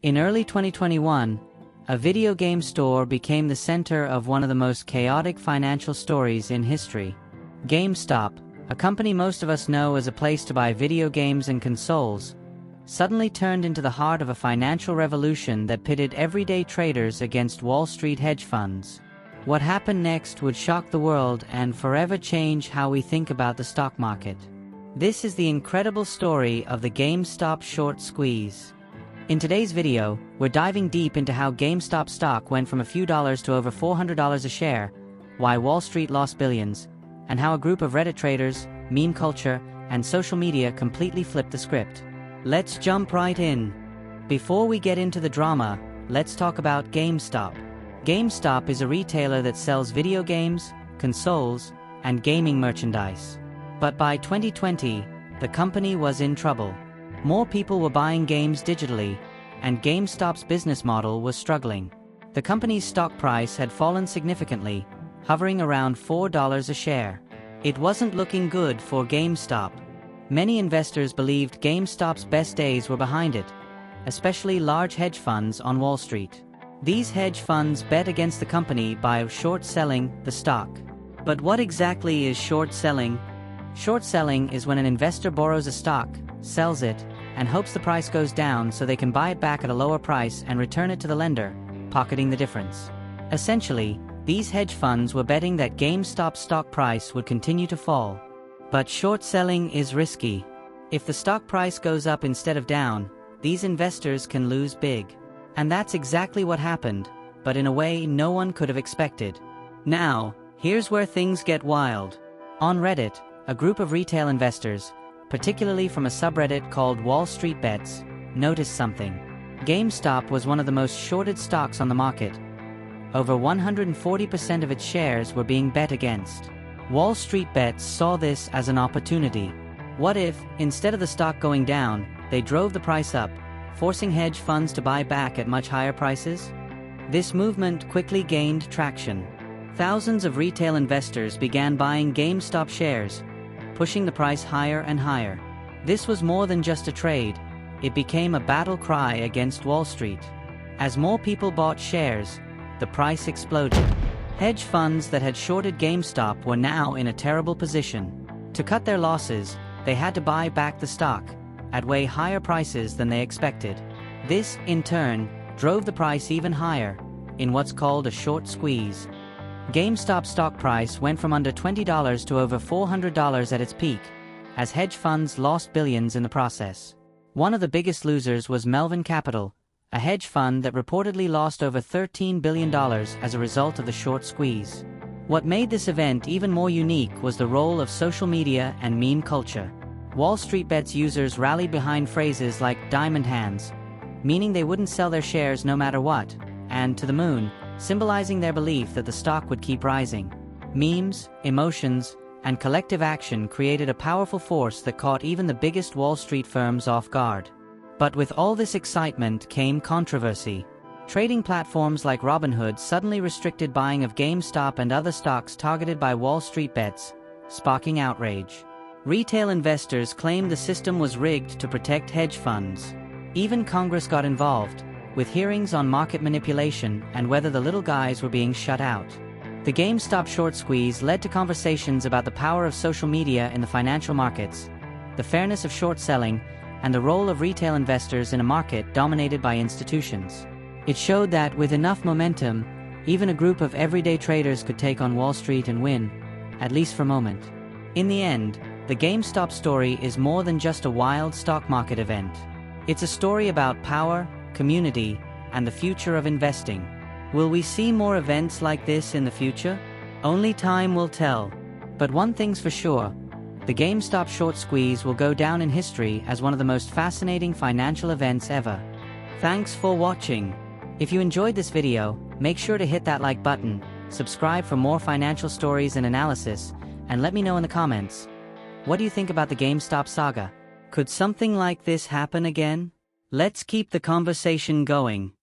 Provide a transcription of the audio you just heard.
In early 2021, a video game store became the center of one of the most chaotic financial stories in history. GameStop, a company most of us know as a place to buy video games and consoles, suddenly turned into the heart of a financial revolution that pitted everyday traders against Wall Street hedge funds. What happened next would shock the world and forever change how we think about the stock market. This is the incredible story of the GameStop short squeeze. In today's video, we're diving deep into how GameStop stock went from a few dollars to over $400 a share, why Wall Street lost billions, and how a group of Reddit traders, meme culture, and social media completely flipped the script. Let's jump right in. Before we get into the drama, let's talk about GameStop. GameStop is a retailer that sells video games, consoles, and gaming merchandise. But by 2020, the company was in trouble. More people were buying games digitally, and GameStop's business model was struggling. The company's stock price had fallen significantly, hovering around $4 a share. It wasn't looking good for GameStop. Many investors believed GameStop's best days were behind it, especially large hedge funds on Wall Street. These hedge funds bet against the company by short-selling the stock. But what exactly is short selling? Short selling is when an investor borrows a stock, sells it, and hopes the price goes down so they can buy it back at a lower price and return it to the lender, pocketing the difference. Essentially, these hedge funds were betting that GameStop's stock price would continue to fall. But short selling is risky. If the stock price goes up instead of down, these investors can lose big. And that's exactly what happened, but in a way no one could have expected. Now, here's where things get wild. On Reddit, a group of retail investors, particularly from a subreddit called WallStreetBets, noticed something. GameStop was one of the most shorted stocks on the market. Over 140% of its shares were being bet against. WallStreetBets saw this as an opportunity. What if, instead of the stock going down, they drove the price up, forcing hedge funds to buy back at much higher prices? This movement quickly gained traction. Thousands of retail investors began buying GameStop shares, pushing the price higher and higher. This was more than just a trade, it became a battle cry against Wall Street. As more people bought shares, the price exploded. Hedge funds that had shorted GameStop were now in a terrible position. To cut their losses, they had to buy back the stock, at way higher prices than they expected. This, in turn, drove the price even higher, in what's called a short squeeze. GameStop's stock price went from under $20 to over $400 at its peak, as hedge funds lost billions in the process. One of the biggest losers was Melvin Capital, a hedge fund that reportedly lost over $13 billion as a result of the short squeeze. What made this event even more unique was the role of social media and meme culture. WallStreetBets users rallied behind phrases like "diamond hands," meaning they wouldn't sell their shares no matter what, and "to the moon," symbolizing their belief that the stock would keep rising. Memes, emotions, and collective action created a powerful force that caught even the biggest Wall Street firms off guard. But with all this excitement came controversy. Trading platforms like Robinhood suddenly restricted buying of GameStop and other stocks targeted by WallStreetBets, sparking outrage. Retail investors claimed the system was rigged to protect hedge funds. Even Congress got involved, with hearings on market manipulation and whether the little guys were being shut out. The GameStop short squeeze led to conversations about the power of social media in the financial markets, the fairness of short selling, and the role of retail investors in a market dominated by institutions. It showed that with enough momentum, even a group of everyday traders could take on Wall Street and win, at least for a moment. In the end, the GameStop story is more than just a wild stock market event. It's a story about power, community, and the future of investing. Will we see more events like this in the future? Only time will tell. But one thing's for sure, the GameStop short squeeze will go down in history as one of the most fascinating financial events ever. Thanks for watching. If you enjoyed this video, make sure to hit that like button, subscribe for more financial stories and analysis, and let me know in the comments. What do you think about the GameStop saga? Could something like this happen again? Let's keep the conversation going.